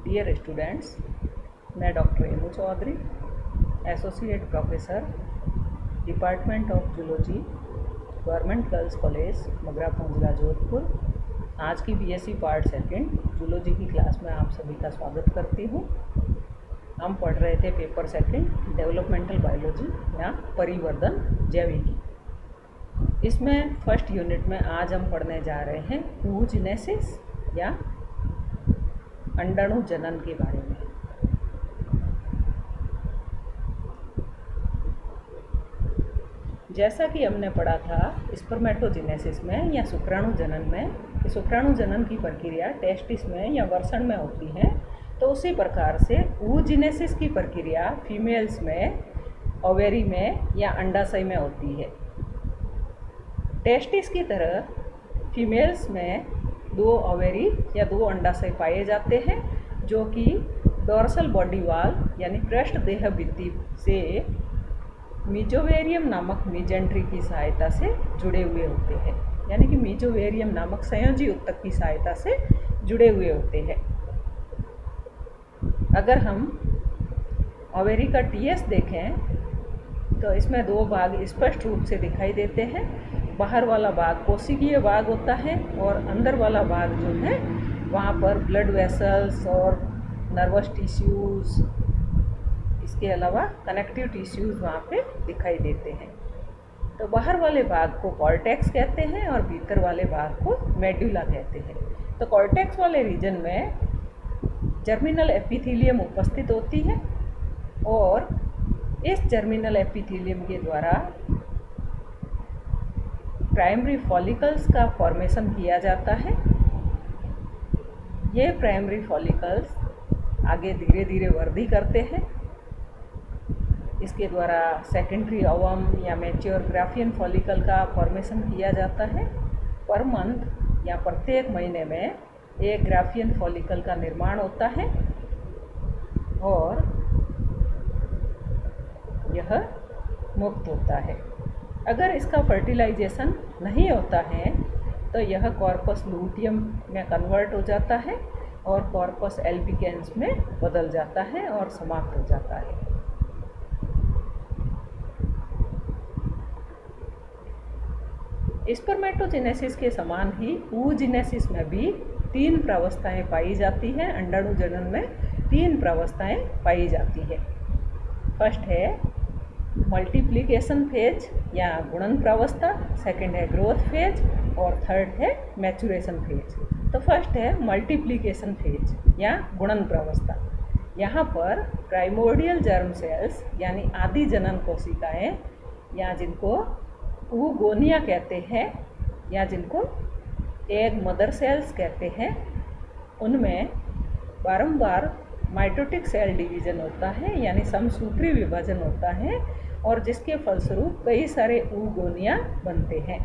Dear students, मैं doctor Emu Chaudhary, associate professor, department of zoology, government girls college Magrapur जिला जोधपुर, आज की बीएससी पार्ट सेकंड जूलॉजी की क्लास में आप सभी का स्वागत करती हूँ। हम पढ़ रहे थे पेपर सेकंड डेवलपमेंटल बायोलॉजी या परिवर्धन जैविकी। इसमें फर्स्ट यूनिट में आज हम पढ़ने जा रहे हैं oogenesis या अंडाणु जनन के बारे में। जैसा कि हमने पढ़ा था स्पर्मेटोजेनेसिस में या शुक्राणु जनन में, शुक्राणु जनन की प्रक्रिया टेस्टिस में या वृषण में होती है, तो उसी प्रकार से oogenesis की प्रक्रिया फीमेल्स में ओवेरी में या अंडाशय में होती है। टेस्टिस की तरह फीमेल्स में 2 ओवेरी या 2 अंडाशय पाए जाते हैं, जो कि डोर्सल बॉडी वॉल यानी पृष्ठ देह भित्ति से मीजोवेरियम नामक मीजेंट्री की सहायता से जुड़े हुए होते हैं, यानी कि मीजोवेरियम नामक संयोजी ऊतक की सहायता से जुड़े हुए होते हैं। अगर हम ओवेरी का टीएस देखें तो इसमें 2 भाग स्पष्ट रूप से दिखाई देते हैं। बाहर वाला भाग कोशिकीय भाग होता है और अंदर वाला भाग जो है वहाँ पर ब्लड वेसल्स और नर्वस टिश्यूज़, इसके अलावा कनेक्टिव टिश्यूज़ वहाँ पे दिखाई देते हैं। तो बाहर वाले भाग को कॉर्टेक्स कहते हैं और भीतर वाले भाग को मेडुला कहते हैं। तो कॉर्टेक्स वाले रीजन में जर्मिनल एपिथेलियम उपस्थित होती है और इस जर्मिनल एपिथेलियम के द्वारा प्राइमरी फॉलिकल्स का फॉर्मेशन किया जाता है। ये प्राइमरी फॉलिकल्स आगे धीरे धीरे वृद्धि करते हैं। इसके द्वारा सेकेंडरी ओवम या मैच्योर ग्राफियन फॉलिकल का फॉर्मेशन किया जाता है। पर मंथ या प्रत्येक महीने में एक ग्राफियन फॉलिकल का निर्माण होता है और यह मुक्त होता है। अगर इसका फर्टिलाइजेशन नहीं होता है तो यह कॉर्पस लूटियम में कन्वर्ट हो जाता है और कॉर्पस एल्बिकेंस में बदल जाता है और समाप्त हो जाता है। स्पर्मेटोजेनेसिस के समान ही oogenesis में भी 3 प्रावस्थाएं पाई जाती हैं। अंडाणु जनन में 3 प्रावस्थाएं पाई जाती है। फर्स्ट है मल्टीप्लिकेशन फेज या गुणन प्रावस्था, सेकंड है ग्रोथ फेज और थर्ड है मैचुरेशन फेज। तो फर्स्ट है मल्टीप्लिकेशन फेज या गुणन प्रावस्था। यहाँ पर प्राइमोर्डियल जर्म सेल्स यानी आदि जनन कोशिकाएं या जिनको oogonia कहते हैं या जिनको एग मदर सेल्स कहते हैं, उनमें बारंबार माइटोटिक सेल डिवीजन होता है यानी समसूत्री विभाजन होता है और जिसके फलस्वरूप कई सारे oogonia बनते हैं।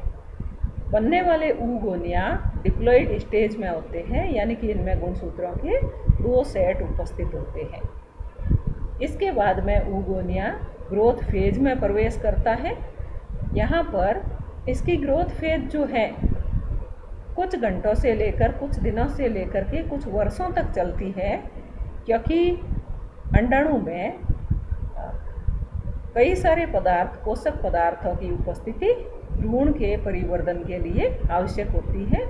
बनने oogonia oogonia डिप्लॉइड स्टेज में होते हैं, यानी कि इनमें गुणसूत्रों के 2 सेट उपस्थित होते हैं। इसके बाद में oogonia ग्रोथ फेज में प्रवेश करता है। यहाँ पर इसकी ग्रोथ फेज जो है कुछ घंटों से लेकर कुछ दिनों से लेकर के कुछ वर्षों तक चलती है, क्योंकि अंडाणु में कई सारे पोषक पदार्थों की उपस्थिति भ्रूण के परिवर्धन के लिए आवश्यक होती है।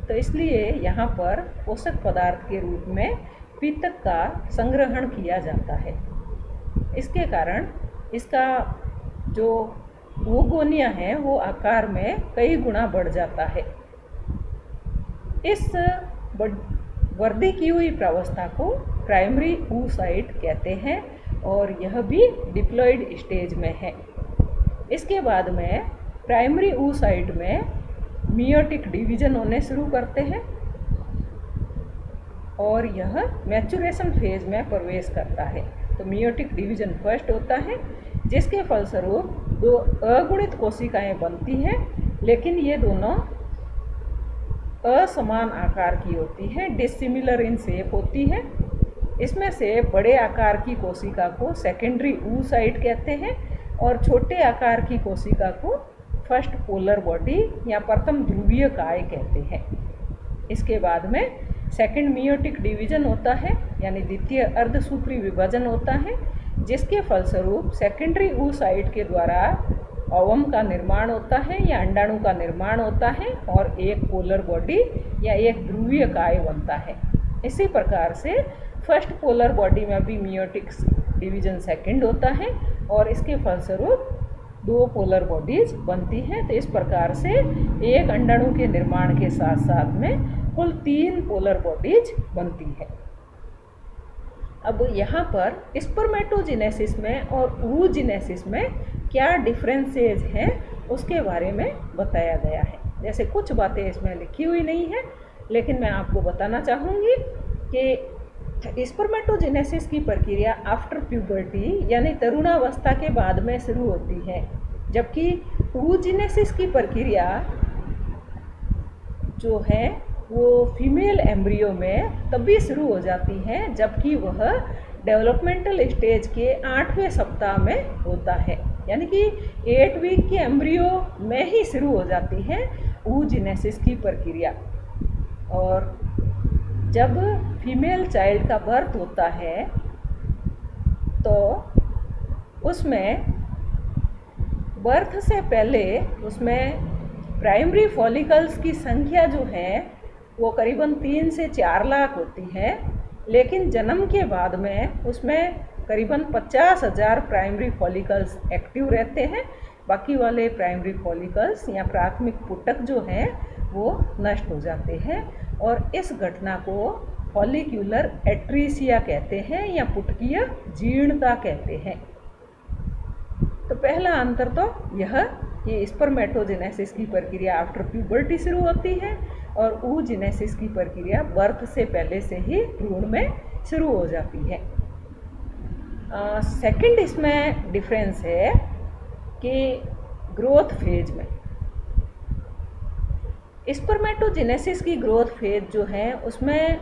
तो इसलिए यहाँ पर पोषक पदार्थ के रूप में पित्तक का संग्रहण किया जाता है। इसके कारण इसका जो oogonia है वो आकार में कई गुना बढ़ जाता है। इस वृद्धि की हुई प्रावस्था को प्राइमरी oocyte कहते हैं और यह भी डिप्लॉइड स्टेज में है। इसके बाद में प्राइमरी oocyte में मियोटिक डिवीजन होने शुरू करते हैं और यह मैचुरेशन फेज में प्रवेश करता है। तो मियोटिक डिवीजन फर्स्ट होता है, जिसके फलस्वरूप 2 अगुणित कोशिकाएं बनती हैं, लेकिन ये दोनों असमान आकार की होती है, डिसिमिलर इन शेप होती है। इसमें से बड़े आकार की कोशिका को सेकेंडरी oocyte कहते हैं और छोटे आकार की कोशिका को फर्स्ट पोलर बॉडी या प्रथम ध्रुवीय काय कहते हैं। इसके बाद में सेकंड मियोटिक डिवीजन होता है, यानी द्वितीय अर्धसूत्री विभाजन होता है, जिसके फलस्वरूप सेकेंडरी oocyte के द्वारा ओवम का निर्माण होता है या अंडाणु का निर्माण होता है और एक पोलर बॉडी या एक ध्रुवीय काय बनता है। इसी प्रकार से फर्स्ट पोलर बॉडी में भी मियोटिक डिवीजन सेकंड होता है और इसके फलस्वरूप दो पोलर बॉडीज बनती हैं। तो इस प्रकार से एक अंडाणु के निर्माण के साथ साथ में कुल 3 पोलर बॉडीज बनती है। अब यहाँ पर स्पर्मेटोजेनेसिस में और oogenesis में क्या डिफरेंसेस हैं उसके बारे में बताया गया है। जैसे कुछ बातें इसमें लिखी हुई नहीं है, लेकिन मैं आपको बताना चाहूँगी कि स्पर्मेटोजेनेसिस की प्रक्रिया आफ्टर प्यूबर्टी यानी तरुणावस्था के बाद में शुरू होती है, जबकि oogenesis की प्रक्रिया जो है वो फीमेल एम्ब्रियो में तभी शुरू हो जाती है जबकि वह डेवलपमेंटल स्टेज के 8वें सप्ताह में होता है, यानी कि 8 वीक के एम्ब्रियो में ही शुरू हो जाती है oogenesis की प्रक्रिया। और जब फीमेल चाइल्ड का बर्थ होता है तो उसमें बर्थ से पहले उसमें प्राइमरी फॉलिकल्स की संख्या जो है वो करीबन 3 से 4 लाख होती है, लेकिन जन्म के बाद में उसमें करीबन 50,000 प्राइमरी फॉलिकल्स एक्टिव रहते हैं। बाकी वाले प्राइमरी फॉलिकल्स या प्राथमिक पुटक जो हैं वो नष्ट हो जाते हैं और इस घटना को फॉलिक्यूलर एट्रीसिया कहते हैं या पुटकीय जीर्णता कहते हैं। तो पहला अंतर तो यह कि स्पर्मेटोजेनेसिस की प्रक्रिया आफ्टर प्यूबर्टी शुरू होती है और oogenesis की प्रक्रिया बर्थ से पहले से ही भ्रूण में शुरू हो जाती है। सेकंड इसमें डिफरेंस है कि ग्रोथ फेज में स्पर्मेटोजेनेसिस की ग्रोथ फेज जो है उसमें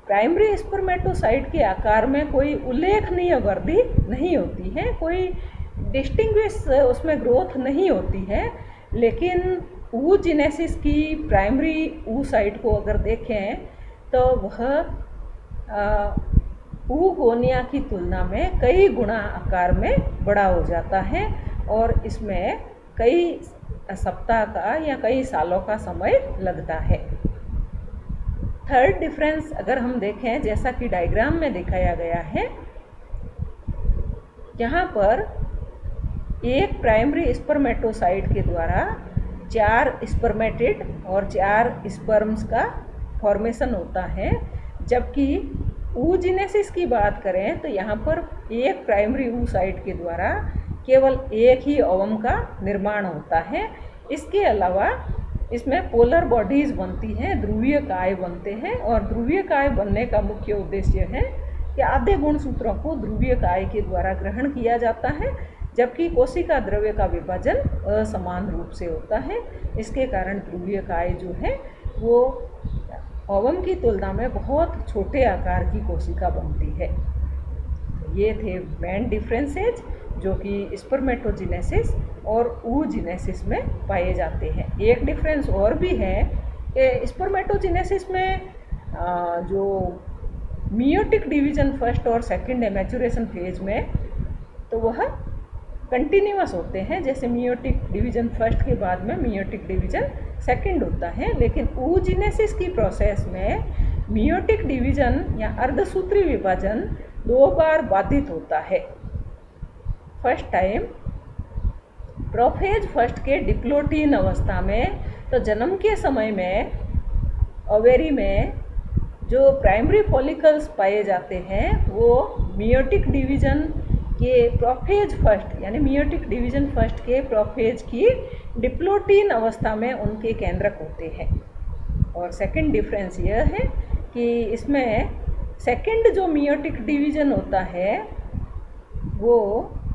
प्राइमरी स्पर्मेटोसाइट के आकार में कोई उल्लेखनीय वृद्धि नहीं होती है, कोई डिस्टिंग्विश उसमें ग्रोथ नहीं होती है। लेकिन oogenesis की प्राइमरी oocyte को अगर देखें तो वह oogonia की तुलना में कई गुना आकार में बड़ा हो जाता है और इसमें कई सप्ताह का या कई सालों का समय लगता है। थर्ड डिफरेंस अगर हम देखें, जैसा कि डायग्राम में दिखाया गया है, यहाँ पर एक प्राइमरी स्पर्मेटोसाइट के द्वारा 4 स्पर्मेटिड और 4 स्पर्म्स का फॉर्मेशन होता है, जबकि oogenesis की बात करें तो यहाँ पर एक प्राइमरी oocyte के द्वारा केवल एक ही ओवम का निर्माण होता है। इसके अलावा इसमें पोलर बॉडीज़ बनती हैं, ध्रुवीय काय बनते हैं और ध्रुवीय काय बनने का मुख्य उद्देश्य है कि आधे गुणसूत्रों को ध्रुवीय काय के द्वारा ग्रहण किया जाता है, जबकि कोशिका द्रव्य का विभाजन असमान रूप से होता है। इसके कारण ध्रुवीय काय जो है वो ओवम की तुलना में बहुत छोटे आकार की कोशिका बनती है। ये थे मेन डिफरेंसेज जो कि स्पर्मेटोजेनेसिस और oogenesis में पाए जाते हैं। एक डिफरेंस और भी है कि स्पर्मेटोजेनेसिस में जो मियोटिक डिवीजन फर्स्ट और सेकंड है मैच्योरेशन फेज में, तो वह कंटिन्यूअस होते हैं। जैसे मियोटिक डिवीजन फर्स्ट के बाद में मियोटिक डिवीजन सेकंड होता है, लेकिन oogenesis की प्रोसेस में मियोटिक डिवीजन या अर्धसूत्री विभाजन 2 बार बाधित होता है। फर्स्ट टाइम प्रोफेज फर्स्ट के डिप्लोटीन अवस्था में, तो जन्म के समय में ओवेरी में जो प्राइमरी फॉलिकल्स पाए जाते हैं वो मियोटिक डिवीजन के प्रोफेज फर्स्ट यानी मियोटिक डिवीजन फर्स्ट के प्रोफेज की डिप्लोटीन अवस्था में उनके केंद्रक होते हैं। और सेकंड डिफरेंस यह है कि इसमें सेकंड जो मियोटिक डिवीजन होता है वो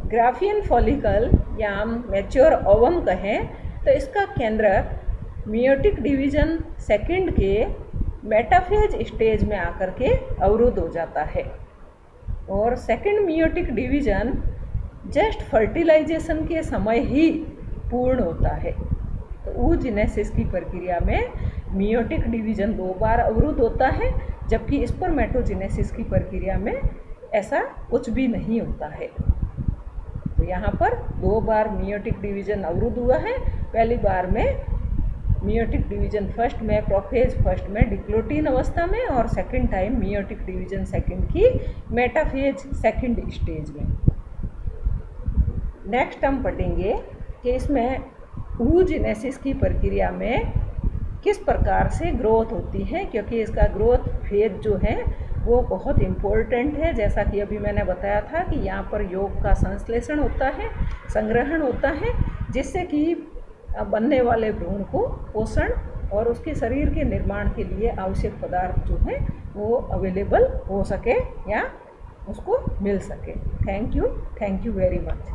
ग्राफियन फॉलिकल या हम मैच्योर ओवम कहें तो इसका केंद्रक मियोटिक डिवीजन सेकंड के मेटाफेज स्टेज में आकर के अवरुद्ध हो जाता है और second meiotic division just fertilization के समय ही पूर्ण होता है। तो oogenesis की प्रक्रिया में मियोटिक डिवीजन 2 बार अवरुद्ध होता है, जबकि स्पर्मेटोजेनेसिस की प्रक्रिया में ऐसा कुछ भी नहीं होता है। तो यहाँ पर 2 बार मियोटिक डिवीजन अवरुद्ध हुआ है। पहली बार में मियोटिक डिवीजन फर्स्ट में, प्रोफेज फर्स्ट में डिप्लोटीन अवस्था में, और second time meiotic division second की मेटाफेज सेकंड स्टेज में। नेक्स्ट हम पढ़ेंगे कि इसमें oogenesis की प्रक्रिया में किस प्रकार से ग्रोथ होती है, क्योंकि इसका ग्रोथ फेज जो है वो बहुत इम्पोर्टेंट है। जैसा कि अभी मैंने बताया था कि यहाँ पर योग का संश्लेषण होता है, संग्रहण होता है, जिससे कि बनने वाले भ्रूण को पोषण और उसके शरीर के निर्माण के लिए आवश्यक पदार्थ जो है वो अवेलेबल हो सके या उसको मिल सके। Thank you very much.